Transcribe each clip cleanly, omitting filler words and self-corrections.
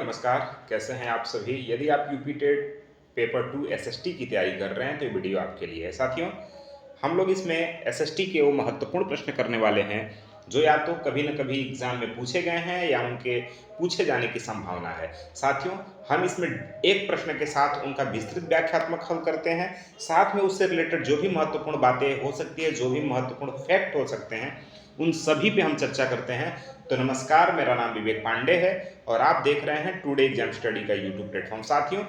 नमस्कार। कैसे हैं आप सभी? यदि आप यूपी टेट पेपर 2 एसएसटी की तैयारी कर रहे हैं तो ये वीडियो आपके लिए है। साथियों, हम लोग इसमें एसएसटी के वो महत्वपूर्ण प्रश्न करने वाले हैं जो या तो कभी न कभी एग्जाम में पूछे गए हैं या उनके पूछे जाने की संभावना है। साथियों, हम इसमें एक प्रश्न के साथ उनका विस्तृत व्याख्यात्मक हल करते हैं। साथ में उससे रिलेटेड जो भी महत्वपूर्ण बातें हो सकती है, जो भी महत्वपूर्ण फैक्ट हो सकते हैं, उन सभी पे हम चर्चा करते हैं। तो नमस्कार, मेरा नाम विवेक पांडे है और आप देख रहे हैं टुडे एग्जाम स्टडी का यूट्यूब प्लेटफॉर्म। साथियों,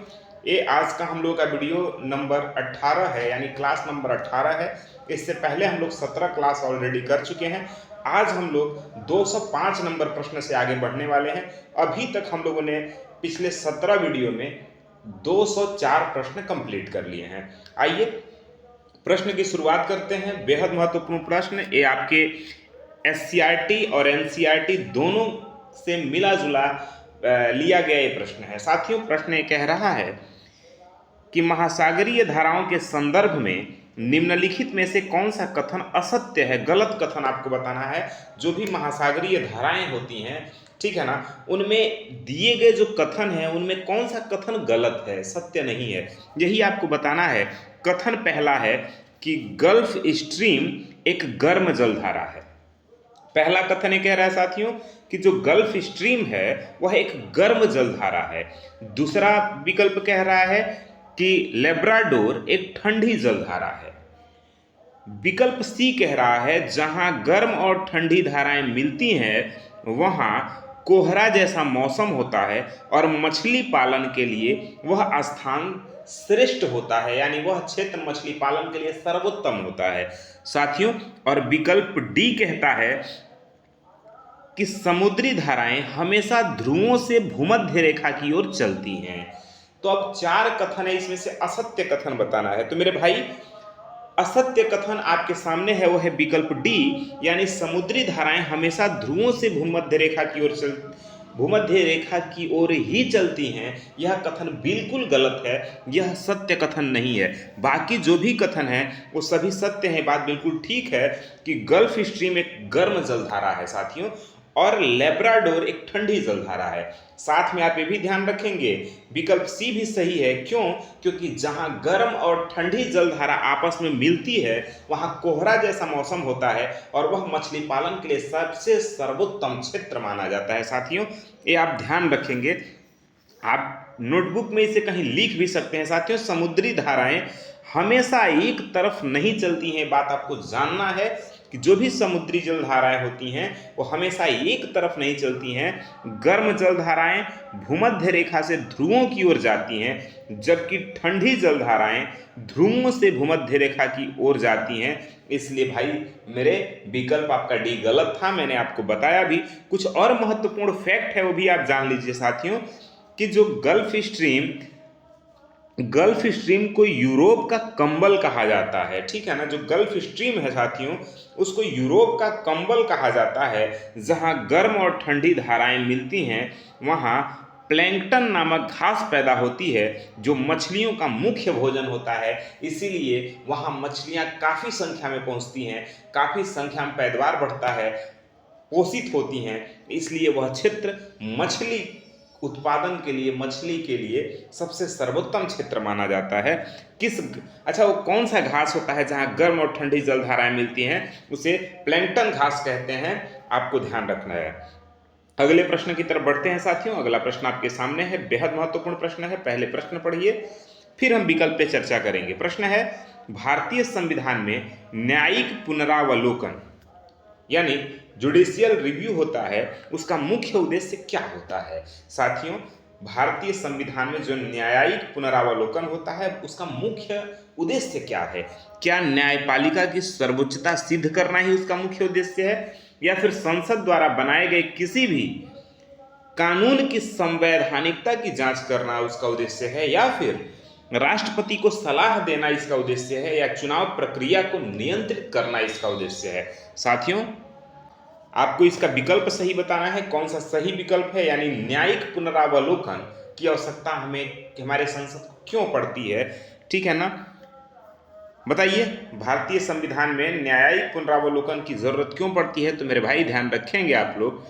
ये आज का हम लोग का वीडियो नंबर 18 है, यानी क्लास नंबर 18 है। इससे पहले हम लोग 17 क्लास ऑलरेडी कर चुके हैं। आज हम लोग 205 नंबर प्रश्न से आगे बढ़ने वाले हैं। अभी तक हम लोगों ने पिछले 17 वीडियो में 204 प्रश्न कंप्लीट कर लिए हैं। आइए प्रश्न की शुरुआत करते हैं। बेहद महत्वपूर्ण प्रश्न, ये आपके एससीईआरटी और एनसीईआरटी दोनों से मिला जुला लिया गया ये प्रश्न है। साथियों, प्रश्न ये कह रहा है कि महासागरीय धाराओं के संदर्भ में निम्नलिखित में से कौन सा कथन असत्य है। गलत कथन आपको बताना है। जो भी महासागरीय धाराएं होती हैं, ठीक है ना, उनमें दिए गए जो कथन है उनमें कौन सा कथन गलत है, सत्य नहीं है, यही आपको बताना है। कथन पहला है कि गल्फ स्ट्रीम एक गर्म जलधारा है। पहला कथन ये कह रहा है साथियों कि जो गल्फ स्ट्रीम है वह एक गर्म जलधारा है। दूसरा विकल्प कह रहा है कि लेब्राडोर एक ठंडी जलधारा है। विकल्प सी कह रहा है जहां गर्म और ठंडी धाराएं मिलती हैं वहां कोहरा जैसा मौसम होता है और मछली पालन के लिए वह स्थान श्रेष्ठ होता है, यानी वह क्षेत्र मछली पालन के लिए सर्वोत्तम होता है। साथियों, और विकल्प डी कहता है कि समुद्री धाराएं हमेशा ध्रुवों से भूमध्य रेखा की ओर चलती हैं। तो अब चार कथन है, इसमें से असत्य कथन बताना है। तो मेरे भाई, असत्य कथन आपके सामने है, वो है विकल्प डी, यानी समुद्री धाराएं हमेशा ध्रुवों से भूमध्य रेखा की ओर ही चलती हैं। यह कथन बिल्कुल गलत है, यह सत्य कथन नहीं है। बाकी जो भी कथन है वो सभी सत्य है। बात बिल्कुल ठीक है कि गल्फ स्ट्रीम एक गर्म जलधारा है साथियों, और लेब्राडोर एक ठंडी जलधारा है। साथ में आप ये भी ध्यान रखेंगे, विकल्प सी भी सही है। क्यों? क्योंकि जहां गर्म और ठंडी जलधारा आपस में मिलती है वहां कोहरा जैसा मौसम होता है और वह मछली पालन के लिए सबसे सर्वोत्तम क्षेत्र माना जाता है। साथियों, ये आप ध्यान रखेंगे। आप नोटबुक में इसे कहीं लिख भी सकते हैं। साथियों, समुद्री धाराएं हमेशा एक तरफ नहीं चलती हैं। बात आपको जानना है कि जो भी समुद्री जल धाराएं होती हैं वो हमेशा एक तरफ नहीं चलती हैं। गर्म जल धाराएं भूमध्य रेखा से ध्रुवों की ओर जाती हैं, जबकि ठंडी जल धाराएं ध्रुवों से भूमध्य रेखा की ओर जाती हैं। इसलिए भाई, मेरे विकल्प आपका डी गलत था। मैंने आपको बताया भी। कुछ और महत्वपूर्ण फैक्ट है वो भी आप जान लीजिए साथियों, कि जो गल्फ स्ट्रीम को यूरोप का कंबल कहा जाता है। ठीक है ना, जो गल्फ स्ट्रीम है साथियों उसको यूरोप का कंबल कहा जाता है। जहां गर्म और ठंडी धाराएं मिलती हैं वहां प्लैंकटन नामक घास पैदा होती है जो मछलियों का मुख्य भोजन होता है। इसीलिए वहां मछलियां काफ़ी संख्या में पहुंचती हैं, काफ़ी संख्या में पैदावार बढ़ता है, पोषित होती हैं। इसलिए वह क्षेत्र मछली उत्पादन के लिए, मछली के लिए सबसे सर्वोत्तम क्षेत्र माना जाता है। अच्छा, वो कौन सा घास होता है जहां गर्म और ठंडी जलधाराएं मिलती हैं? उसे प्लैंकटन घास कहते हैं। आपको ध्यान रखना है। अगले प्रश्न की तरफ बढ़ते हैं साथियों। अगला प्रश्न आपके सामने है, बेहद महत्वपूर्ण प्रश्न है। पहले प्रश्न पढ़िए, फिर हम विकल्प पे चर्चा करेंगे। प्रश्न है, भारतीय संविधान में न्यायिक पुनरावलोकन यानी जुडिशियल रिव्यू होता है, उसका मुख्य उद्देश्य क्या होता है? साथियों, भारतीय संविधान में जो न्यायिक पुनरावलोकन होता है उसका मुख्य उद्देश्य क्या है? क्या न्यायपालिका की सर्वोच्चता सिद्ध करना ही उसका मुख्य उद्देश्य है, या फिर संसद द्वारा बनाए गए किसी भी कानून की संवैधानिकता की जांच करना उसका उद्देश्य है, या फिर राष्ट्रपति को सलाह देना इसका उद्देश्य है, या चुनाव प्रक्रिया को नियंत्रित करना इसका उद्देश्य है? साथियों, आपको इसका विकल्प सही बताना है। कौन सा सही विकल्प है, यानी न्यायिक पुनरावलोकन की आवश्यकता हमारे संसद को क्यों पड़ती है? ठीक है ना, बताइए, भारतीय संविधान में न्यायिक पुनरावलोकन की जरूरत क्यों पड़ती है? तो मेरे भाई ध्यान रखेंगे आप लोग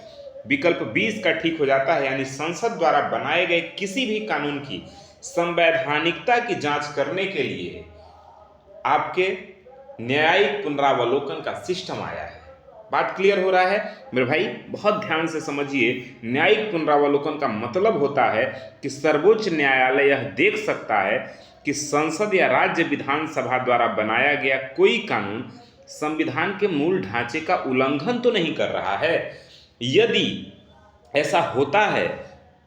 विकल्प 20 का ठीक हो जाता है, यानी संसद द्वारा बनाए गए किसी भी कानून की संवैधानिकता की जांच करने के लिए आपके न्यायिक पुनरावलोकन का सिस्टम आया है। बात क्लियर हो रहा है मेरे भाई? बहुत ध्यान से समझिए। न्यायिक पुनरावलोकन का मतलब होता है कि सर्वोच्च न्यायालय यह देख सकता है कि संसद या राज्य विधानसभा द्वारा बनाया गया कोई कानून संविधान के मूल ढांचे का उल्लंघन तो नहीं कर रहा है। यदि ऐसा होता है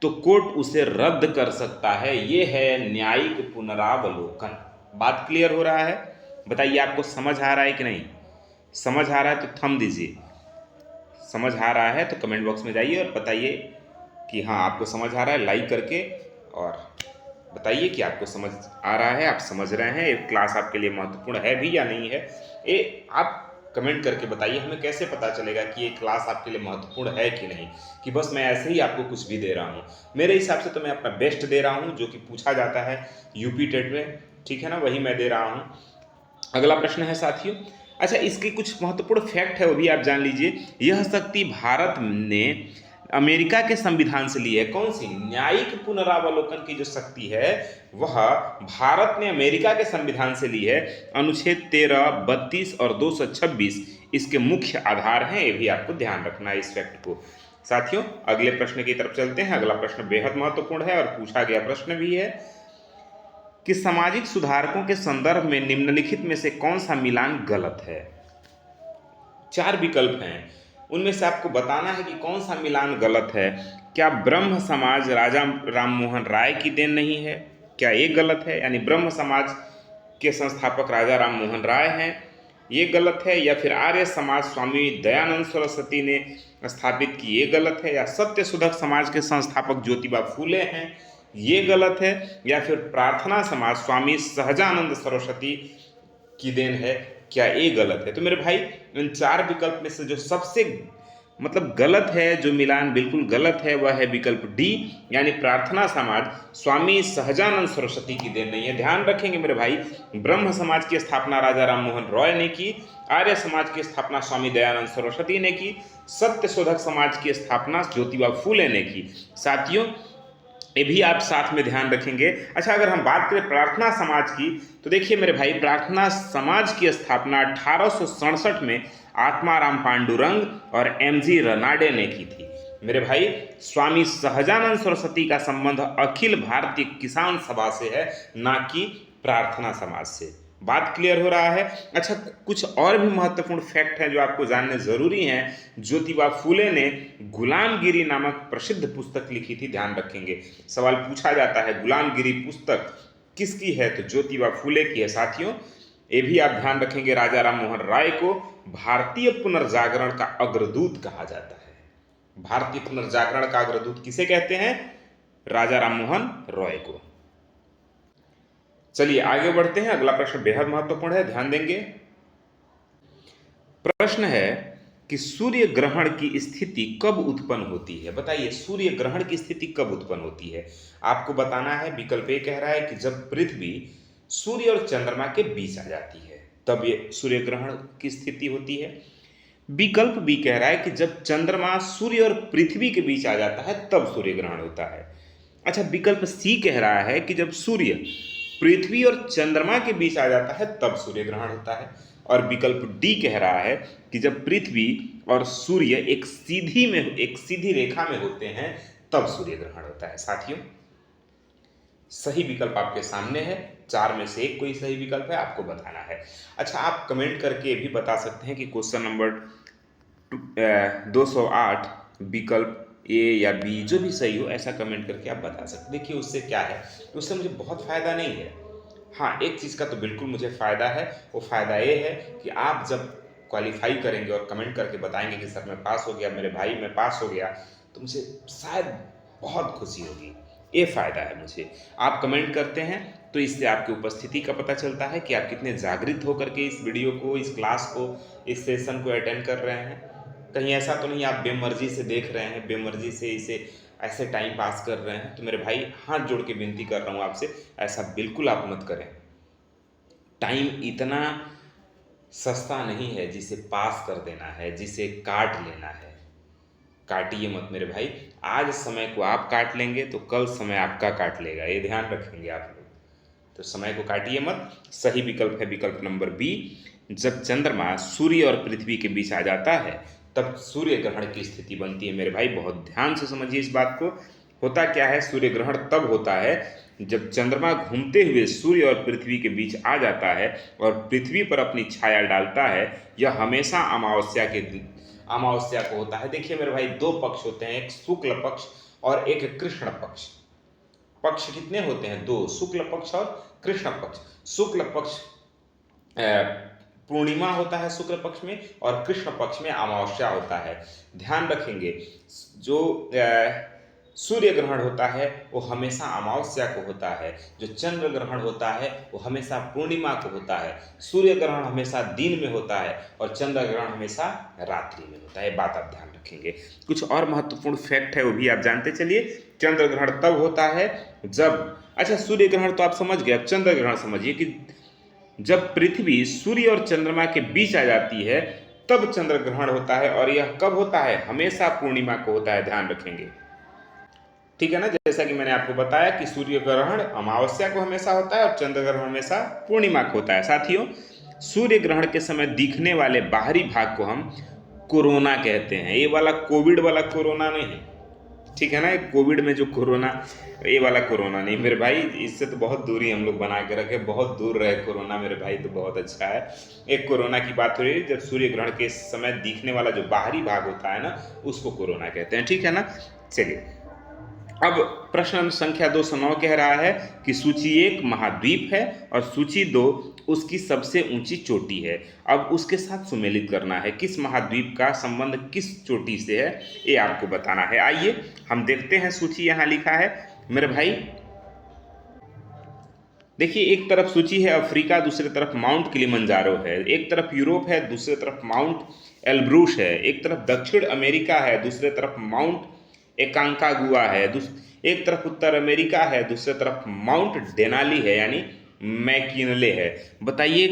तो कोर्ट उसे रद्द कर सकता है। यह है न्यायिक पुनरावलोकन। बात क्लियर हो रहा है? बताइए आपको समझ आ रहा है कि नहीं? समझ आ रहा है तो थंब दीजिए। समझ आ रहा है तो कमेंट बॉक्स में जाइए और बताइए कि हाँ आपको समझ आ रहा है, लाइक करके, और बताइए कि आपको समझ आ रहा है, आप समझ रहे हैं, ये क्लास आपके लिए महत्वपूर्ण है भी या नहीं है। ये आप कमेंट करके बताइए। हमें कैसे पता चलेगा कि ये क्लास आपके लिए महत्वपूर्ण है कि नहीं, कि बस मैं ऐसे ही आपको कुछ भी दे रहा हूँ। मेरे हिसाब से तो मैं अपना बेस्ट दे रहा हूँ, जो कि पूछा जाता है यूपी टेट में, ठीक है ना, वही मैं दे रहा हूँ। अगला प्रश्न है साथियों, अच्छा इसकी कुछ महत्वपूर्ण फैक्ट है वो भी आप जान लीजिए। यह शक्ति भारत ने अमेरिका के संविधान से ली है। कौन सी? न्यायिक पुनरावलोकन की जो शक्ति है वह भारत ने अमेरिका के संविधान से ली है। अनुच्छेद 13, 32 और 226 इसके मुख्य आधार हैं। ये भी आपको ध्यान रखना है इस फैक्ट को। साथियों अगले प्रश्न की तरफ चलते हैं। अगला प्रश्न बेहद महत्वपूर्ण है और पूछा गया प्रश्न भी है कि सामाजिक सुधारकों के संदर्भ में निम्नलिखित में से कौन सा मिलान गलत है? 4 विकल्प हैं, उनमें से आपको बताना है कि कौन सा मिलान गलत है। क्या ब्रह्म समाज राजा राममोहन राय की देन नहीं है? क्या ये गलत है, यानी ब्रह्म समाज के संस्थापक राजा राममोहन राय हैं, ये गलत है? या फिर आर्य समाज स्वामी दयानंद सरस्वती ने स्थापित की, ये गलत है? या सत्य सुधक समाज के संस्थापक ज्योतिबा फूले हैं, ये गलत है? या फिर प्रार्थना समाज स्वामी सहजानंद सरस्वती की देन है, क्या ये गलत है? तो मेरे भाई इन 4 विकल्प में से जो सबसे गलत है, जो मिलान बिल्कुल गलत है, वह है विकल्प डी, यानी प्रार्थना समाज स्वामी सहजानंद सरस्वती की देन नहीं है। ध्यान रखेंगे मेरे भाई, ब्रह्म समाज की स्थापना राजा राममोहन रॉय ने की, आर्य समाज की स्थापना स्वामी दयानंद सरस्वती ने की, सत्य शोधक समाज की स्थापना ज्योतिबा फूले ने की। साथियों ये भी आप साथ में ध्यान रखेंगे। अच्छा अगर हम बात करें प्रार्थना समाज की, तो देखिए मेरे भाई, प्रार्थना समाज की स्थापना 1867 में आत्माराम पांडुरंग और एमजी रनाडे ने की थी। मेरे भाई स्वामी सहजानंद सरस्वती का संबंध अखिल भारतीय किसान सभा से है, ना कि प्रार्थना समाज से। बात क्लियर हो रहा है? अच्छा कुछ और भी महत्वपूर्ण फैक्ट हैं जो आपको जानने जरूरी हैं। ज्योतिबा फूले ने गुलामगिरी नामक प्रसिद्ध पुस्तक लिखी थी। ध्यान रखेंगे, सवाल पूछा जाता है गुलामगिरी पुस्तक किसकी है, तो ज्योतिबा फूले की है। साथियों ये भी आप ध्यान रखेंगे, राजा राममोहन राय को भारतीय पुनर्जागरण का अग्रदूत कहा जाता है। भारतीय पुनर्जागरण का अग्रदूत किसे कहते हैं? राजा राममोहन रॉय को। चलिए आगे बढ़ते हैं। अगला प्रश्न बेहद महत्वपूर्ण है, ध्यान देंगे। प्रश्न है कि सूर्य ग्रहण की स्थिति कब उत्पन्न होती है? बताइए सूर्य ग्रहण की स्थिति कब उत्पन्न होती है? आपको बताना है। विकल्प ए कह रहा है कि जब पृथ्वी सूर्य और चंद्रमा के बीच आ जाती है तब ये सूर्य ग्रहण की स्थिति होती है। विकल्प बी कह रहा है कि जब चंद्रमा सूर्य और पृथ्वी के बीच आ जाता है तब सूर्य ग्रहण होता है। अच्छा विकल्प सी कह रहा है कि जब सूर्य पृथ्वी और चंद्रमा के बीच आ जाता है तब सूर्य ग्रहण होता है। और विकल्प डी कह रहा है कि जब पृथ्वी और सूर्य एक सीधी रेखा में होते हैं तब सूर्य ग्रहण होता है। साथियों सही विकल्प आपके सामने है, 4 में से एक कोई सही विकल्प है, आपको बताना है। अच्छा आप कमेंट करके भी बता सकते हैं कि क्वेश्चन नंबर 208 विकल्प ए या बी जो भी सही हो, ऐसा कमेंट करके आप बता सकते हैं। देखिए उससे क्या है, उससे मुझे बहुत फ़ायदा नहीं है। हाँ एक चीज़ का तो बिल्कुल मुझे फ़ायदा है, वो फ़ायदा ये है कि आप जब क्वालिफाई करेंगे और कमेंट करके बताएंगे कि सर मैं पास हो गया, मेरे भाई मैं पास हो गया, तो मुझे शायद बहुत खुशी होगी। ये फ़ायदा है मुझे। आप कमेंट करते हैं तो इससे आपकी उपस्थिति का पता चलता है कि आप कितने जागृत होकर के इस वीडियो को, इस क्लास को, इस सेशन को अटेंड कर रहे हैं। कहीं ऐसा तो नहीं आप बेमर्जी से देख रहे हैं, बेमर्जी से इसे ऐसे टाइम पास कर रहे हैं। तो मेरे भाई हाथ जोड़ के विनती कर रहा हूँ आपसे, ऐसा बिल्कुल आप मत करें। टाइम इतना सस्ता नहीं है जिसे पास कर देना है, जिसे काट लेना है। काटिए मत मेरे भाई। आज समय को आप काट लेंगे तो कल समय आपका काट लेगा, ये ध्यान रखेंगे आप लोग। तो समय को काटिए मत। सही विकल्प है विकल्प नंबर बी। जब चंद्रमा सूर्य और पृथ्वी के बीच आ जाता है तब सूर्य ग्रहण की स्थिति बनती है मेरे भाई। बहुत ध्यान से समझिए इस बात को। होता क्या है, सूर्य ग्रहण तब होता है जब चंद्रमा घूमते हुए सूर्य और पृथ्वी के बीच आ जाता है और पृथ्वी पर अपनी छाया डालता है। यह हमेशा अमावस्या को होता है। देखिए मेरे भाई, दो पक्ष होते हैं, एक शुक्ल पक्ष और एक कृष्ण पक्ष। पक्ष कितने होते हैं? दो, शुक्ल पक्ष और कृष्ण पक्ष। शुक्ल पक्ष पूर्णिमा होता है शुक्ल पक्ष में, और कृष्ण पक्ष में अमावस्या होता है। ध्यान रखेंगे, जो सूर्य ग्रहण होता है वो हमेशा अमावस्या को होता है, जो चंद्र ग्रहण होता है वो हमेशा पूर्णिमा को होता है। सूर्य ग्रहण हमेशा दिन में होता है और चंद्र ग्रहण हमेशा रात्रि में होता है। बात आप ध्यान रखेंगे। कुछ और महत्वपूर्ण फैक्ट है वो भी आप जानते चलिए। चंद्र ग्रहण तब होता है जब, अच्छा सूर्य ग्रहण तो आप समझ गए, अब चंद्र ग्रहण समझिए कि जब पृथ्वी सूर्य और चंद्रमा के बीच आ जाती है तब चंद्र ग्रहण होता है। और यह कब होता है? हमेशा पूर्णिमा को होता है, ध्यान रखेंगे। ठीक है ना, जैसा कि मैंने आपको बताया कि सूर्य ग्रहण अमावस्या को हमेशा होता है और चंद्र ग्रहण हमेशा पूर्णिमा को होता है। साथियों, सूर्य ग्रहण के समय दिखने वाले बाहरी भाग को हम कोरोना कहते हैं। ये वाला कोविड वाला कोरोना नहीं, ठीक है ना, कोविड में जो कोरोना, ये वाला कोरोना नहीं मेरे भाई। इससे तो बहुत दूरी हम लोग बना के रखे, बहुत दूर रहे कोरोना मेरे भाई, तो बहुत अच्छा है। एक कोरोना की बात हो रही है, जब सूर्य ग्रहण के समय दिखने वाला जो बाहरी भाग होता है ना, उसको कोरोना कहते हैं। ठीक है ना। चलिए, अब प्रश्न संख्या 209 कह रहा है कि सूची 1 महाद्वीप है और सूची 2 उसकी सबसे ऊंची चोटी है। अब उसके साथ सुमेलित करना है, किस महाद्वीप का संबंध किस चोटी से है, ये आपको बताना है। आइए हम देखते हैं, सूची यहाँ लिखा है मेरे भाई। देखिए, एक तरफ सूची है अफ्रीका, दूसरी तरफ माउंट किलिमंजारो है। एक तरफ यूरोप है, दूसरी तरफ माउंट एल्ब्रूस है। एक तरफ दक्षिण अमेरिका है, दूसरी तरफ माउंट एकांकागुआ है। एक तरफ उत्तर अमेरिका है, दूसरी तरफ माउंट डेनाली है, यानी मैकिनले है। बताइए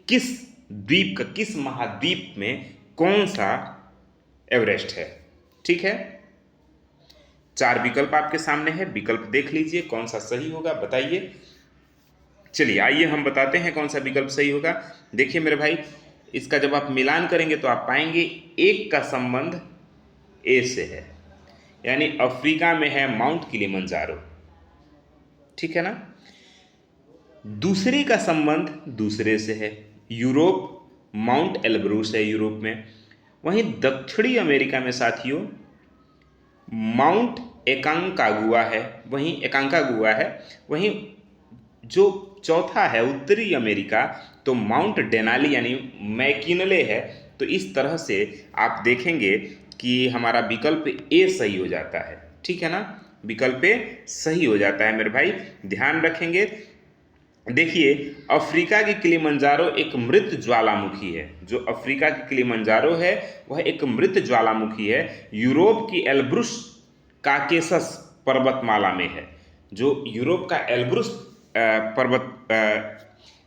किस द्वीप का, किस महाद्वीप में कौन सा एवरेस्ट है? ठीक है, 4 विकल्प आपके सामने है, विकल्प देख लीजिए कौन सा सही होगा, बताइए। चलिए आइए हम बताते हैं कौन सा विकल्प सही होगा। देखिए मेरे भाई, इसका जब आप मिलान करेंगे तो आप पाएंगे एक का संबंध ए से है, यानी अफ्रीका में है माउंट किलिमंजारो, ठीक है ना। दूसरे का संबंध दूसरे से है, यूरोप माउंट एल्ब्रूस है यूरोप में। वहीं दक्षिणी अमेरिका में साथियों माउंट एकांकागुआ है, वहीं जो चौथा है उत्तरी अमेरिका तो माउंट डेनाली यानी मैकिनले है। तो इस तरह से आप देखेंगे कि हमारा विकल्प ए सही हो जाता है, ठीक है ना, विकल्प ए सही हो जाता है मेरे भाई, ध्यान रखेंगे। देखिए, अफ्रीका की किलिमंजारो एक मृत ज्वालामुखी है। जो अफ्रीका की किलिमंजारो है वह एक मृत ज्वालामुखी है। यूरोप की एल्ब्रुस काकेसस पर्वतमाला में है। जो यूरोप का एल्ब्रुस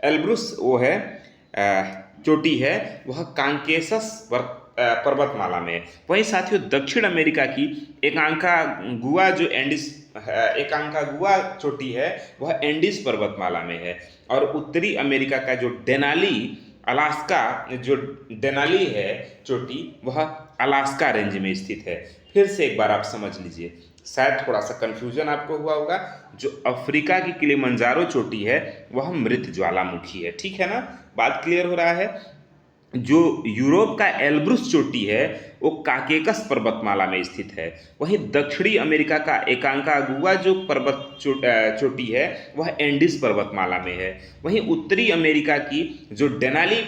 एल्ब्रुस वो है चोटी है, वह कांकेसस पर्वतमाला में है। वहीं साथियों दक्षिण अमेरिका की एकांकागुआ जो एकांकागुआ चोटी है वह एंडीज पर्वतमाला में है। और उत्तरी अमेरिका का जो डेनाली अलास्का जो डेनाली है चोटी, वह अलास्का रेंज में स्थित है। फिर से एक बार आप समझ लीजिए, शायद थोड़ा सा कंफ्यूजन आपको हुआ होगा। जो अफ्रीका की किलिमंजारो चोटी है वह मृत ज्वालामुखी है, ठीक है ना, बात क्लियर हो रहा है। जो यूरोप का एल्ब्रुस चोटी है वो काकेकस पर्वतमाला में स्थित है। वहीं दक्षिणी अमेरिका का एकांकागुआ जो पर्वत चोटी है वह एंडीज पर्वतमाला में है। वहीं उत्तरी अमेरिका की जो डेनाली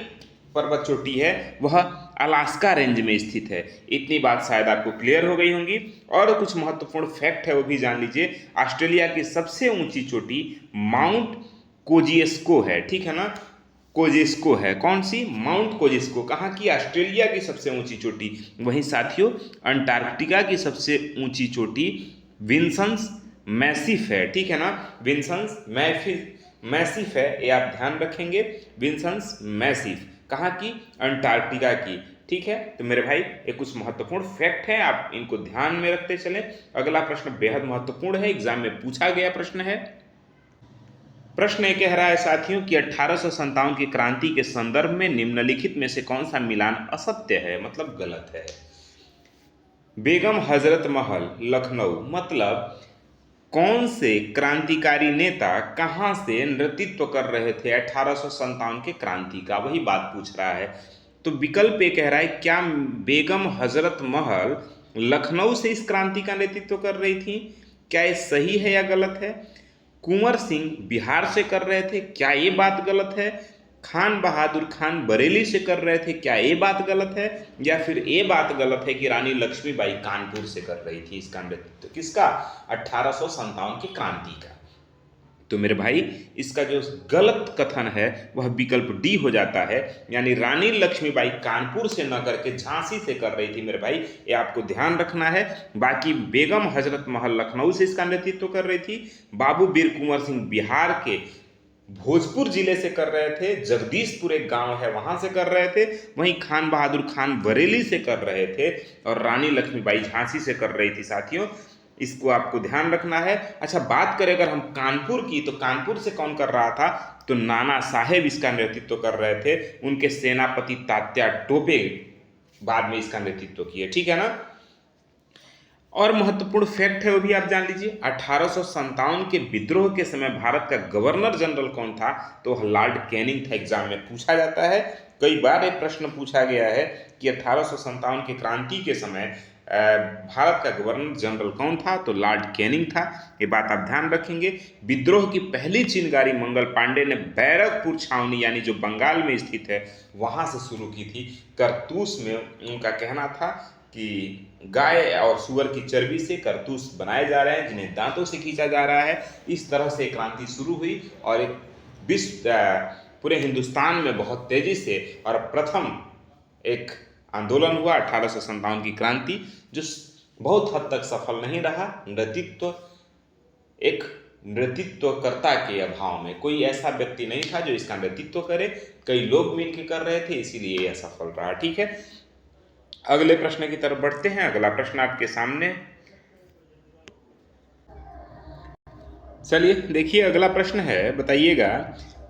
पर्वत चोटी है वह अलास्का रेंज में स्थित है। इतनी बात शायद आपको क्लियर हो गई होंगी। और कुछ महत्वपूर्ण फैक्ट है वो भी जान लीजिए। ऑस्ट्रेलिया की सबसे ऊंची चोटी माउंट कोजिएस्को है, ठीक है ना, कोजेस्को है। कौन सी? माउंट कोजेस्को। कहाँ की? ऑस्ट्रेलिया की सबसे ऊंची चोटी। वहीं साथियों अंटार्कटिका की सबसे ऊंची चोटी विंसन्स मैसिफ है, ठीक है ना, विंसन्स मैसिफ है, ये आप ध्यान रखेंगे। विंसन्स मैसिफ कहाँ की? अंटार्कटिका की। ठीक है, तो मेरे भाई ये कुछ महत्वपूर्ण फैक्ट है, आप इनको ध्यान में रखते चलें। अगला प्रश्न बेहद महत्वपूर्ण है, एग्जाम में पूछा गया प्रश्न है। प्रश्न ये कह रहा है साथियों कि 1857 की क्रांति के संदर्भ में निम्नलिखित में से कौन सा मिलान असत्य है, मतलब गलत है। बेगम हजरत महल लखनऊ, मतलब कौन से क्रांतिकारी नेता कहां से नेतृत्व कर रहे थे 1857 के क्रांति का, वही बात पूछ रहा है। तो विकल्प ये कह रहा है क्या बेगम हजरत महल लखनऊ से इस क्रांति का नेतृत्व कर रही थी, क्या ये सही है या गलत है। कुंवर सिंह बिहार से कर रहे थे, क्या ये बात गलत है। खान बहादुर खान बरेली से कर रहे थे, क्या ये बात गलत है। या फिर ये बात गलत है कि रानी लक्ष्मीबाई कानपुर से कर रही थी इसका नेतृत्व, किसका, 1857 की क्रांति का। तो मेरे भाई इसका जो गलत कथन है वह विकल्प डी हो जाता है, यानी रानी लक्ष्मीबाई कानपुर से न करके झांसी से कर रही थी। मेरे भाई ये आपको ध्यान रखना है। बाकी बेगम हजरत महल लखनऊ से इसका नेतृत्व कर रही थी, बाबू वीर कुंवर सिंह बिहार के भोजपुर जिले से कर रहे थे, जगदीशपुर एक गांव है वहां से कर रहे थे, वहीं खान बहादुर खान बरेली से कर रहे थे, और रानी लक्ष्मीबाई झांसी से कर रही थी। साथियों इसको आपको ध्यान रखना है। अच्छा, बात करें अगर हम कानपुर की, तो कानपुर से कौन कर रहा था, तो नाना साहेब इसका नेतृत्व कर रहे थे, उनके सेनापति तात्या टोपे बाद में इसका नेतृत्व किए, ठीक है ना। और महत्वपूर्ण फैक्ट है वो भी आप जान लीजिए, 1857 के विद्रोह के समय भारत का गवर्नर जनरल कौन था, तो लॉर्ड कैनिंग था। एग्जाम में पूछा जाता है, कई बार एक प्रश्न पूछा गया है कि 1857 की क्रांति के समय भारत का गवर्नर जनरल कौन था, तो लॉर्ड कैनिंग था। ये बात आप ध्यान रखेंगे। विद्रोह की पहली चिनगारी मंगल पांडे ने बैरकपुर छावनी यानी जो बंगाल में स्थित है वहां से शुरू की थी। करतूस में उनका कहना था कि गाय और सुअर की चर्बी से करतूस बनाए जा रहे हैं जिन्हें दांतों से खींचा जा रहा है। इस तरह से क्रांति शुरू हुई और एक विश्व पूरे हिंदुस्तान में बहुत तेजी से और प्रथम एक आंदोलन हुआ 1857 की क्रांति, जो बहुत हद तक सफल नहीं रहा। एक नेतृत्वकर्ता के अभाव में कोई ऐसा व्यक्ति नहीं था जो इसका नेतृत्व करे, कई लोग मिलकर कर रहे थे, इसीलिए यह सफल रहा, ठीक है। अगले प्रश्न की तरफ बढ़ते हैं। अगला प्रश्न आपके सामने, चलिए देखिए अगला प्रश्न है, बताइएगा।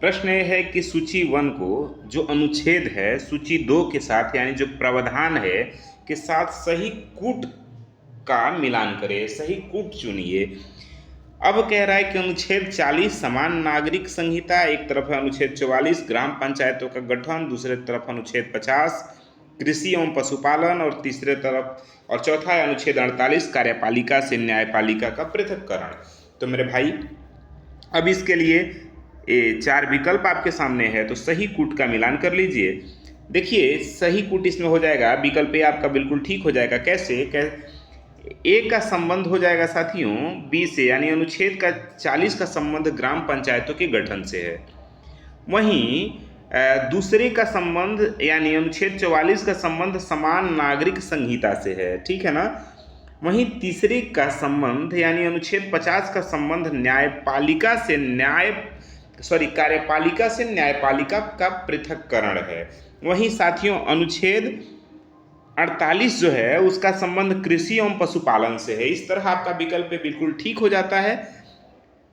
प्रश्न यह है कि सूची 1 को जो अनुच्छेद है सूची 2 के साथ यानी जो प्रावधान है के साथ सही कूट का मिलान करें, सही कूट चुनिए। अब कह रहा है कि अनुच्छेद 40 समान नागरिक संहिता, एक तरफ है अनुच्छेद 44 ग्राम पंचायतों का गठन, दूसरे तरफ अनुच्छेद 50 कृषि एवं पशुपालन, और तीसरे तरफ और चौथा है अनुच्छेद 48 कार्यपालिका से न्यायपालिका का पृथक्करण। तो मेरे भाई अब इसके लिए ये 4 विकल्प आपके सामने है, तो सही कूट का मिलान कर लीजिए। देखिए सही कूट इसमें हो जाएगा, विकल्प ए आपका बिल्कुल ठीक हो जाएगा। कैसे, ए का संबंध हो जाएगा साथियों बी से, यानी अनुच्छेद का 40 का संबंध ग्राम पंचायतों के गठन से है। वहीं दूसरे का संबंध यानी अनुच्छेद 44 का संबंध समान नागरिक संहिता से है, ठीक है ना। वहीं तीसरे का संबंध यानी अनुच्छेद 50 का संबंध कार्यपालिका से न्यायपालिका का पृथक्करण है। वहीं साथियों अनुच्छेद 48 जो है उसका संबंध कृषि एवं पशुपालन से है। इस तरह आपका विकल्प बिल्कुल ठीक हो जाता है।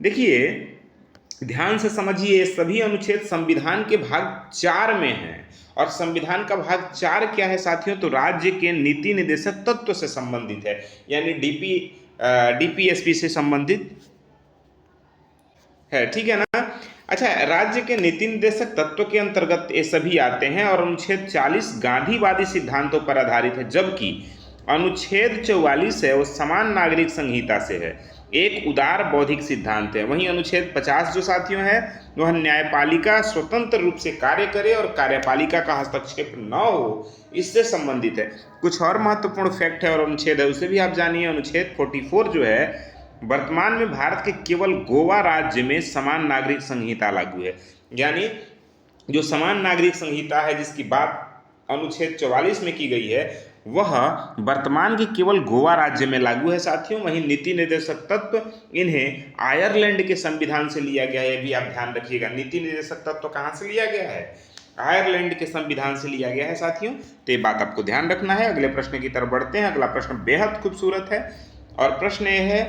देखिए ध्यान से समझिए, सभी अनुच्छेद संविधान के भाग 4 में हैं, और संविधान का भाग 4 क्या है साथियों, तो राज्य के नीति निर्देशक तत्व से संबंधित है, यानी डीपीएसपी से संबंधित है, ठीक है ना। अच्छा, राज्य के नीति निर्देशक तत्व के अंतर्गत ये सभी आते हैं, और अनुच्छेद 40 गांधीवादी सिद्धांतों पर आधारित है, जबकि अनुच्छेद 44 है वो समान नागरिक संहिता से है, एक उदार बौद्धिक सिद्धांत है। वहीं अनुच्छेद 50 जो साथियों है वह न्यायपालिका स्वतंत्र रूप से कार्य करे और कार्यपालिका का हस्तक्षेप न हो, इससे संबंधित है। कुछ और महत्वपूर्ण फैक्ट है और अनुच्छेद है उसे भी आप जानिए। अनुच्छेद 44 जो है वर्तमान में भारत के केवल गोवा राज्य में समान नागरिक संहिता लागू है, यानी जो समान नागरिक संहिता है जिसकी बात अनुच्छेद 44 में की गई है वह वर्तमान के केवल गोवा राज्य में लागू है साथियों। वहीं नीति निर्देशक तत्व इन्हें आयरलैंड के संविधान से लिया गया है, ये भी आप ध्यान रखिएगा। नीति निर्देशक तत्व कहाँ से लिया गया है, आयरलैंड के संविधान से लिया गया है साथियों। तो ये बात आपको ध्यान रखना है। अगले प्रश्न की तरफ बढ़ते हैं। अगला प्रश्न बेहद खूबसूरत है और प्रश्न ये है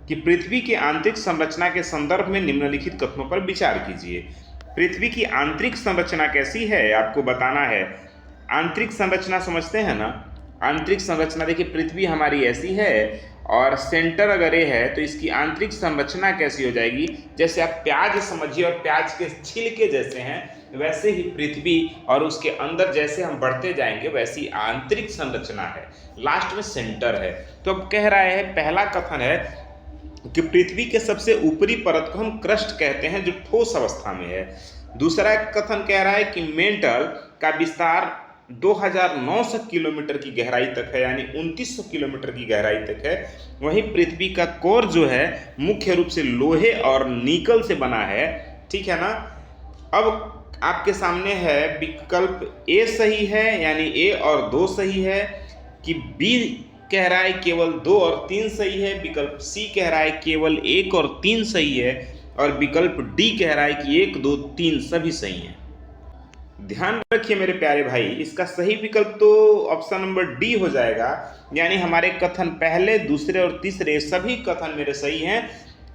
कि पृथ्वी की आंतरिक संरचना के संदर्भ में निम्नलिखित कथनों पर विचार कीजिए। पृथ्वी की आंतरिक संरचना कैसी है आपको बताना है। आंतरिक संरचना समझते हैं ना। आंतरिक संरचना देखिए, पृथ्वी हमारी ऐसी है और सेंटर अगर ये है तो इसकी आंतरिक संरचना कैसी हो जाएगी, जैसे आप प्याज समझिए और प्याज के छिलके जैसे हैं वैसे ही पृथ्वी, और उसके अंदर जैसे हम बढ़ते जाएंगे वैसी आंतरिक संरचना है, लास्ट में सेंटर है। तो अब कह रहा है, पहला कथन है कि पृथ्वी के सबसे ऊपरी परत को हम क्रस्ट कहते हैं जो ठोस अवस्था में है। दूसरा कथन कह रहा है कि मेंटल का विस्तार 2900 किलोमीटर की गहराई तक है, यानी 2900 किलोमीटर की गहराई तक है। वहीं पृथ्वी का कोर जो है मुख्य रूप से लोहे और निकल से बना है, ठीक है ना। अब आपके सामने है विकल्प ए सही है, यानी ए और 2 सही है, कि बी कह रहा है केवल 2 और 3 सही है, विकल्प सी कह रहा है केवल 1 और 3 सही है, और विकल्प डी कह रहा है कि 1, 2, 3 सभी सही हैं। ध्यान रखिए मेरे प्यारे भाई, इसका सही विकल्प तो ऑप्शन नंबर डी हो जाएगा, यानी हमारे कथन पहले, दूसरे और तीसरे सभी कथन मेरे सही हैं,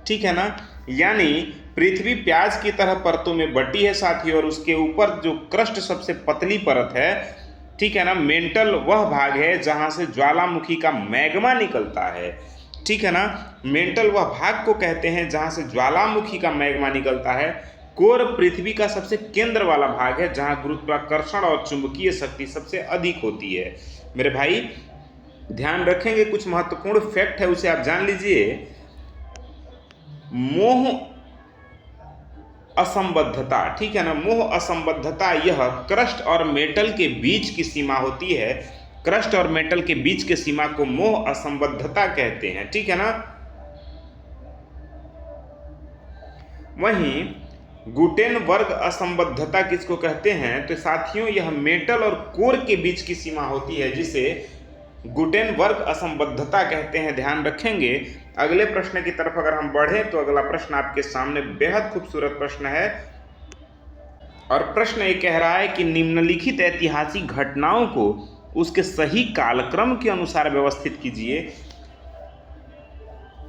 ठीक है ना। यानी पृथ्वी प्याज की तरह परतों में बटी है साथियों, और उसके ऊपर जो क्रस्ट सबसे पतली परत है, ठीक है ना। मेंटल वह भाग है जहां से ज्वालामुखी का मैग्मा निकलता है, ठीक है ना। मेंटल वह भाग को कहते हैं जहां से ज्वालामुखी का मैग्मा निकलता है। कोर पृथ्वी का सबसे केंद्र वाला भाग है जहां गुरुत्वाकर्षण और चुंबकीय शक्ति सबसे अधिक होती है। मेरे भाई ध्यान रखेंगे, कुछ महत्वपूर्ण फैक्ट है उसे आप जान लीजिए। मोह असंबद्धता, ठीक है ना, मोह असंबद्धता यह क्रस्ट और मेटल के बीच की सीमा होती है। क्रस्ट और मेटल के बीच के सीमा को मोह असंबद्धता कहते हैं, ठीक है ना। वहीं गुटेनबर्ग असंबद्धता किसको कहते हैं, तो साथियों यह मेटल और कोर के बीच की सीमा होती है जिसे गुटेनबर्ग असंबद्धता कहते हैं, ध्यान रखेंगे। अगले प्रश्न की तरफ अगर हम बढ़े तो अगला प्रश्न आपके सामने बेहद खूबसूरत प्रश्न है, और प्रश्न ये कह रहा है कि निम्नलिखित ऐतिहासिक घटनाओं को उसके सही कालक्रम के अनुसार व्यवस्थित कीजिए।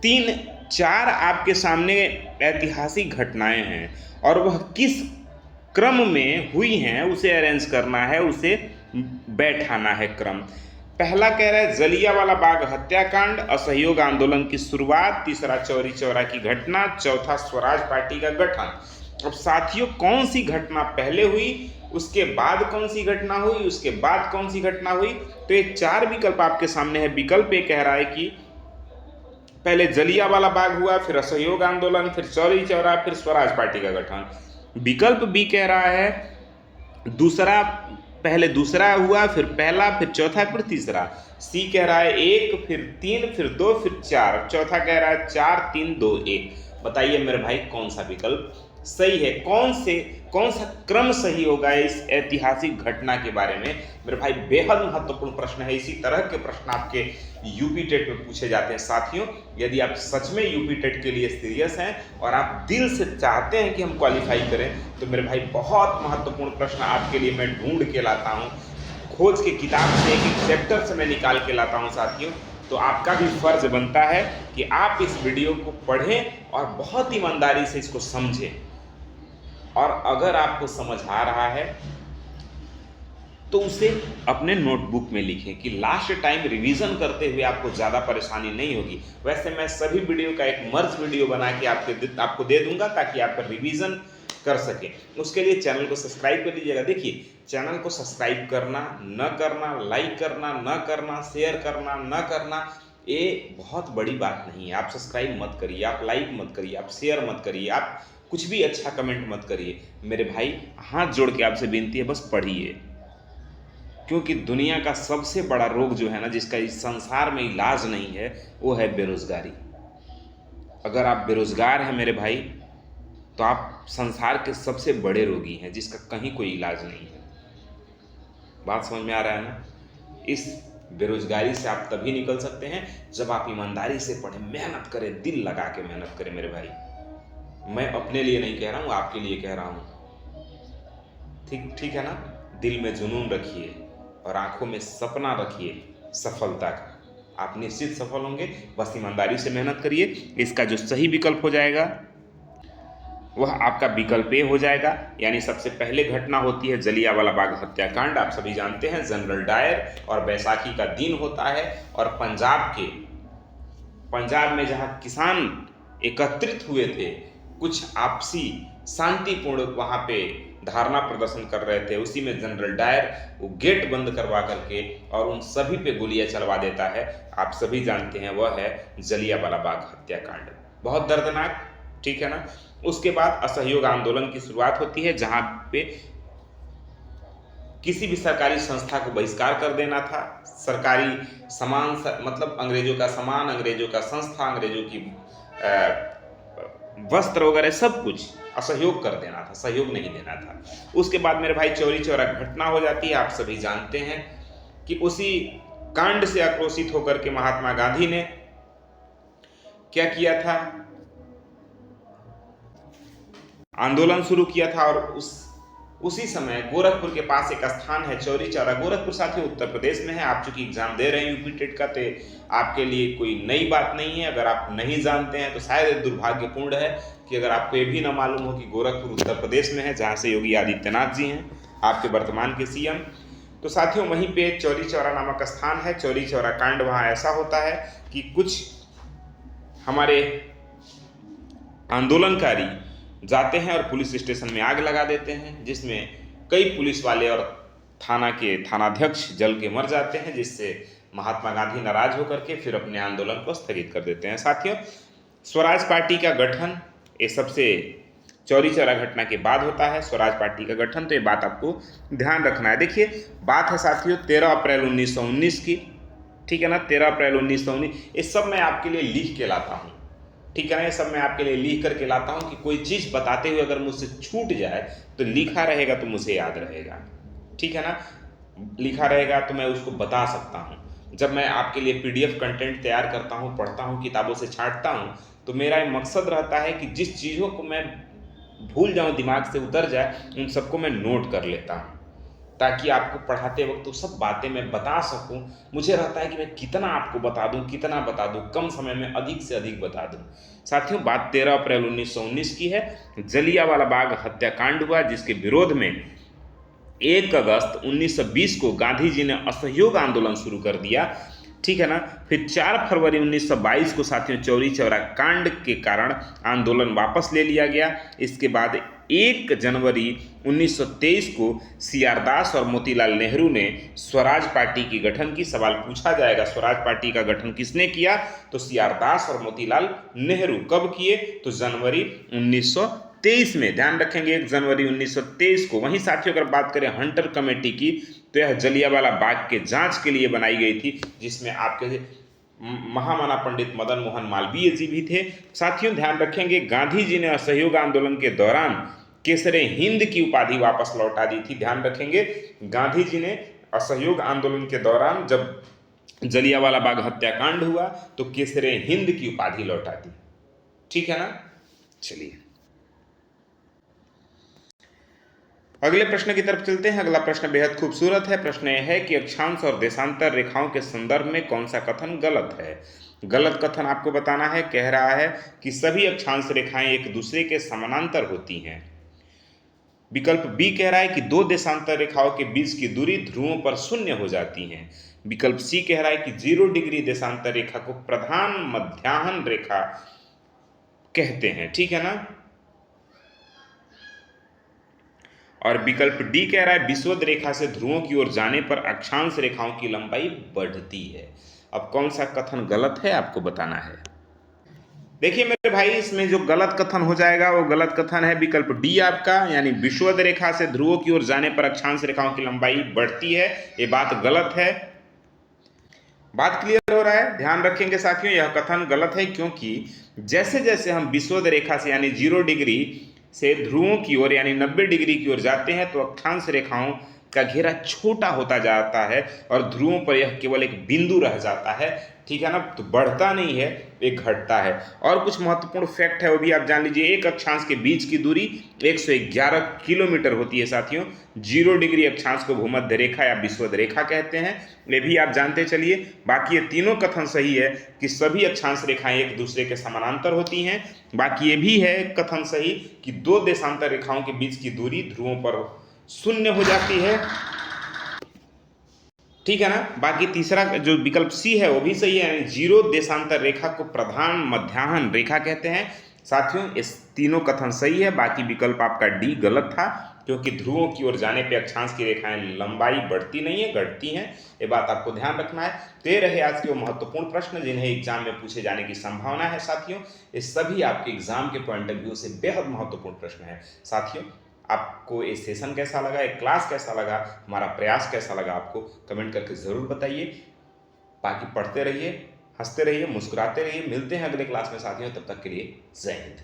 3-4 आपके सामने ऐतिहासिक घटनाएं हैं और वह किस क्रम में हुई हैं उसे अरेंज करना है, उसे बैठाना है क्रम। पहला कह रहा है जलियांवाला बाग हत्याकांड, असहयोग आंदोलन की शुरुआत, तीसरा चौरी चौरा की घटना, चौथा स्वराज पार्टी का गठन। अब साथियों कौन सी घटना पहले हुई, उसके बाद कौन सी घटना हुई, उसके बाद कौन सी घटना हुई, तो ये 4 विकल्प आपके सामने है। विकल्प ए कह रहा है कि पहले जलियांवाला बाग हुआ, फिर असहयोग आंदोलन, फिर चौरी चौरा, फिर स्वराज पार्टी का गठन। विकल्प बी कह रहा है दूसरा, पहले दूसरा हुआ, फिर पहला, फिर चौथा, फिर तीसरा। सी कह रहा है 1, फिर 3, फिर 2, फिर 4। चौथा कह रहा है 4, 3, 2, 1। बताइए मेरे भाई कौन सा विकल्प सही है, कौन सा क्रम सही होगा इस ऐतिहासिक घटना के बारे में। मेरे भाई बेहद महत्वपूर्ण प्रश्न है। इसी तरह के प्रश्न आपके यूपी टेट में पूछे जाते हैं साथियों। यदि आप सच में यूपी टेट के लिए सीरियस हैं और आप दिल से चाहते हैं कि हम क्वालिफाई करें, तो मेरे भाई बहुत महत्वपूर्ण प्रश्न आपके लिए मैं ढूंढ के लाता हूँ, खोज के किताब से एक चैप्टर से मैं निकाल के लाता हूँ साथियों। तो आपका भी फर्ज बनता है कि आप इस वीडियो को पढ़ें और बहुत ईमानदारी से इसको समझें, और अगर आपको समझ आ रहा है तो उसे अपने नोटबुक में लिखें कि लास्ट टाइम रिवीजन करते हुए आपको ज़्यादा परेशानी नहीं होगी। वैसे मैं सभी वीडियो का एक मर्ज वीडियो बना के आपको दे दूंगा ताकि आप रिवीजन कर सके। उसके लिए चैनल को सब्सक्राइब कर लीजिएगा। देखिए चैनल को सब्सक्राइब करना, न करना, लाइक करना, न करना, शेयर करना, न करना, ये बहुत बड़ी बात नहीं है। आप सब्सक्राइब मत करिए, आप लाइक मत करिए, आप शेयर मत करिए, आप कुछ भी अच्छा कमेंट मत करिए। मेरे भाई हाथ जोड़ के आपसे विनती है, बस पढ़िए, क्योंकि दुनिया का सबसे बड़ा रोग जो है ना, जिसका इस संसार में इलाज नहीं है, वो है बेरोजगारी। अगर आप बेरोजगार हैं मेरे भाई, तो आप संसार के सबसे बड़े रोगी हैं जिसका कहीं कोई इलाज नहीं है। बात समझ में आ रहा है ना। इस बेरोजगारी से आप तभी निकल सकते हैं जब आप ईमानदारी से पढ़ें, मेहनत करें, दिल लगा के मेहनत करें। मेरे भाई मैं अपने लिए नहीं कह रहा हूँ, आपके लिए कह रहा हूँ, ठीक ठीक है ना। दिल में जुनून रखिए और आंखों में सपना रखिए सफलता का, आप निश्चित सफल होंगे। बस ईमानदारी से मेहनत करिए। इसका जो सही विकल्प हो जाएगा वह आपका विकल्प ए हो जाएगा। यानी सबसे पहले घटना होती है जलियांवाला बाग हत्याकांड। आप सभी जानते हैं जनरल डायर और बैसाखी का दिन होता है, और पंजाब में जहां किसान एकत्रित हुए थे, कुछ आपसी शांतिपूर्ण वहां पे धारणा प्रदर्शन कर रहे थे, उसी में जनरल डायर वो गेट बंद करवा करके और उन सभी पे गोलियां चलवा देता है। आप सभी जानते हैं वह है जलियांवाला बाग हत्याकांड। बहुत दर्दनाक, ठीक है ना। उसके बाद असहयोग आंदोलन की शुरुआत होती है, जहां पे किसी भी सरकारी संस्था को बहिष्कार कर देना था। सरकारी सामान मतलब अंग्रेजों का सामान, अंग्रेजों का संस्था, अंग्रेजों की वस्त्र वगैरह सब कुछ असहयोग कर देना था, सहयोग नहीं देना था। उसके बाद मेरे भाई चौरी चौरा घटना हो जाती है। आप सभी जानते हैं कि उसी कांड से आक्रोशित होकर के महात्मा गांधी ने क्या किया था, आंदोलन शुरू किया था। और उसी समय गोरखपुर के पास एक स्थान है चौरी चौरा। गोरखपुर साथियों उत्तर प्रदेश में है। आप चूंकि एग्जाम दे रहे हैं यूपी टेट का, तो आपके लिए कोई नई बात नहीं है। अगर आप नहीं जानते हैं तो शायद दुर्भाग्यपूर्ण है कि अगर आपको ये भी ना मालूम हो कि गोरखपुर उत्तर प्रदेश में है, जहाँ से योगी आदित्यनाथ जी हैं, आपके वर्तमान के सीएम। तो साथियों वहीं पे चौरी चौरा नामक स्थान है। चौरी चौरा कांड वहाँ ऐसा होता है कि कुछ हमारे आंदोलनकारी जाते हैं और पुलिस स्टेशन में आग लगा देते हैं, जिसमें कई पुलिस वाले और थाना के थानाध्यक्ष जल के मर जाते हैं, जिससे महात्मा गांधी नाराज होकर के फिर अपने आंदोलन को स्थगित कर देते हैं। साथियों स्वराज पार्टी का गठन ये सबसे चौरी चौरा घटना के बाद होता है, स्वराज पार्टी का गठन। तो ये बात आपको ध्यान रखना है। देखिए बात है साथियों 13 अप्रैल 1919 की, ठीक है ना। 13 अप्रैल 1919, ये सब मैं आपके लिए लिख के लाता हूँ, ठीक है ना। ये सब मैं आपके लिए लिख करके लाता हूँ कि कोई चीज़ बताते हुए अगर मुझसे छूट जाए तो लिखा रहेगा तो मुझे याद रहेगा, ठीक है ना। लिखा रहेगा तो मैं उसको बता सकता हूँ। जब मैं आपके लिए PDF कंटेंट तैयार करता हूँ, पढ़ता हूँ, किताबों से छांटता हूँ, तो मेरा ये मकसद रहता है कि जिस चीज़ों को मैं भूल जाऊँ, दिमाग से उतर जाए, उन सबको मैं नोट कर लेता हूँ, ताकि आपको पढ़ाते वक्त तो सब बातें मैं बता सकूं। मुझे रहता है कि मैं कितना आपको बता दूं, कम समय में अधिक से अधिक बता दूं। साथियों बात 13 अप्रैल 1919 की है। जलियांवाला बाग हत्याकांड हुआ, जिसके विरोध में 1 अगस्त 1920 को गांधी जी ने असहयोग आंदोलन शुरू कर दिया, ठीक है ना। फिर 4 फरवरी 1922 को साथियों चौरी चौरा कांड के कारण आंदोलन वापस ले लिया गया। इसके बाद 1 जनवरी 1923 को CR दास और मोतीलाल नेहरू ने स्वराज पार्टी की गठन की। सवाल पूछा जाएगा स्वराज पार्टी का गठन किसने किया, तो CR दास और मोतीलाल नेहरू। कब किए, तो जनवरी 1923 में। ध्यान रखेंगे 1 जनवरी 1923 को। वहीं साथियों अगर बात करें हंटर कमेटी की, तो यह जलियांवाला बाग के जांच के लिए बनाई गई थी, जिसमें आपके महामना पंडित मदन मोहन मालवीय जी भी थे। साथियों ध्यान रखेंगे गांधी जी ने असहयोग आंदोलन के दौरान केसरे हिंद की उपाधि वापस लौटा दी थी। ध्यान रखेंगे गांधी जी ने असहयोग आंदोलन के दौरान जब जलियांवाला बाग हत्याकांड हुआ तो केसरे हिंद की उपाधि लौटा दी, ठीक है ना। चलिए अगले प्रश्न की तरफ चलते हैं। अगला प्रश्न बेहद खूबसूरत है। प्रश्न यह है कि अक्षांश और देशांतर रेखाओं के संदर्भ में कौन सा कथन गलत है। गलत कथन आपको बताना है। कह रहा है कि सभी अक्षांश रेखाएं एक दूसरे के समानांतर होती हैं। विकल्प बी कह रहा है कि 2 देशांतर रेखाओं के बीच की दूरी ध्रुवों पर शून्य हो जाती है। विकल्प सी कह रहा है कि 0 डिग्री देशांतर रेखा को प्रधान मध्याह्न रेखा कहते हैं, ठीक है ना। और विकल्प डी कह रहा है विषुवत रेखा से ध्रुवों की ओर जाने पर अक्षांश रेखाओं की लंबाई बढ़ती है। अब कौन सा कथन गलत है आपको बताना है। देखिए मेरे भाई इसमें जो गलत कथन हो जाएगा वो गलत कथन है विकल्प डी आपका, यानी विषुवत रेखा से ध्रुवों की ओर जाने पर अक्षांश रेखाओं की लंबाई बढ़ती है। ये बात गलत है। बात क्लियर हो रहा है। ध्यान रखेंगे साथियों यह कथन गलत है, क्योंकि जैसे जैसे हम विषुवत रेखा से यानी 0 डिग्री से ध्रुवों की ओर यानी 90 डिग्री की ओर जाते हैं तो अक्षांश रेखाओं का घेरा छोटा होता जाता है और ध्रुवों पर यह केवल एक बिंदु रह जाता है, ठीक है ना। तो बढ़ता नहीं है, एक घटता है। और कुछ महत्वपूर्ण फैक्ट है वो भी आप जान लीजिए। एक अक्षांश के बीच की दूरी 111 किलोमीटर होती है साथियों। 0 डिग्री अक्षांश को भूमध्य रेखा या विषुवत रेखा कहते हैं, ये भी आप जानते चलिए। बाकी ये तीनों कथन सही है कि सभी अक्षांश रेखाएं एक दूसरे के समानांतर होती हैं। बाकी ये भी है कथन सही कि दो देशांतर रेखाओं के बीच की दूरी ध्रुवों पर शून्य हो जाती है, ठीक है ना। बाकी तीसरा जो विकल्प सी है वो भी सही है, यानी 0 देशांतर रेखा को प्रधान मध्याह्न रेखा कहते हैं। साथियों इस तीनों कथन सही है। बाकी विकल्प आपका डी गलत था, क्योंकि ध्रुवों की ओर जाने पे अक्षांश की रेखाएं लंबाई बढ़ती नहीं है, घटती हैं। ये बात आपको ध्यान रखना है। तो ये रहे आज के वो महत्वपूर्ण प्रश्न जिन्हें एग्जाम में पूछे जाने की संभावना है। साथियों ये सभी आपके एग्जाम के पॉइंट ऑफ व्यू से बेहद महत्वपूर्ण प्रश्न है। साथियों आपको ये सेशन कैसा लगा, ये क्लास कैसा लगा, हमारा प्रयास कैसा लगा, आपको कमेंट करके ज़रूर बताइए। बाकी पढ़ते रहिए, हंसते रहिए, मुस्कुराते रहिए। मिलते हैं अगले क्लास में साथियों, तब तक के लिए जय हिंद।